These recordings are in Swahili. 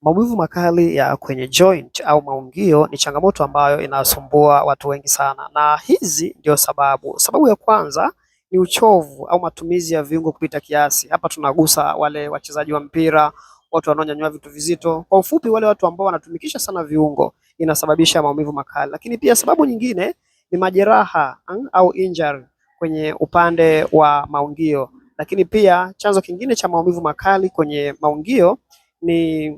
Maumivu makali ya kwenye joint au maungio ni changamoto ambayo inasumbua watu wengi sana, na hizi ndio sababu. Sababu ya kwanza ni uchovu au matumizi ya viungo kupita kiasi. Hapa tunagusa wale wachezaji wa mpira, watu wanaonyanyua vitu vizito. Kwa ufupi, wale watu ambao wanatumikisha sana viungo inasababisha maumivu makali. Lakini pia sababu nyingine ni majeraha au injury kwenye upande wa maungio. Lakini pia chanzo kingine cha maumivu makali kwenye maungio ni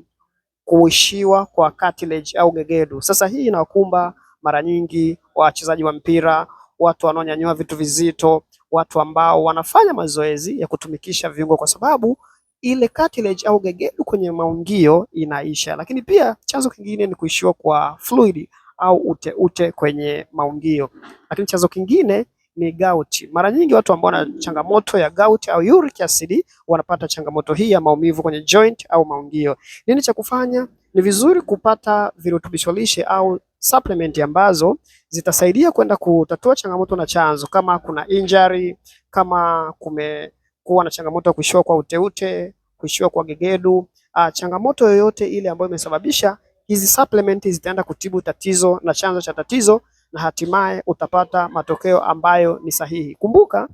kuishiwa kwa cartilage au gegedu. Sasa hii inawakumba mara nyingi wachezaji wa mpira, watu wanaonyanyua vitu vizito, watu ambao wanafanya mazoezi ya kutumikisha viungo, kwa sababu ile cartilage au gegedu kwenye maungio inaisha. Lakini pia chanzo kingine ni kuishiwa kwa fluid au ute kwenye maungio. Lakini chanzo kingine ni gout. Mara nyingi watu ambao wana changamoto ya gout au uric acid wanapata changamoto hii ya maumivu kwenye joint au maungio. Nini cha kufanya? Ni vizuri kupata virutubisho lishe au supplement ambazo zitasaidia kwenda kutatua changamoto na chanzo, kama kuna injury, kama kumekuwa na changamoto ya kuishiwa kwa uteute, kuishiwa kwa gegedu, changamoto yoyote ile ambayo imesababisha, hizi supplement zitaenda kutibu tatizo na chanzo cha tatizo, na hatimaye utapata matokeo ambayo ni sahihi. Kumbuka,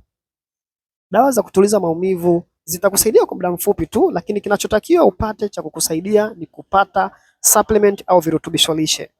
dawa za kutuliza maumivu zitakusaidia kwa muda mfupi tu, lakini kinachotakiwa upate cha kukusaidia ni kupata supplement au virutubisho lishe.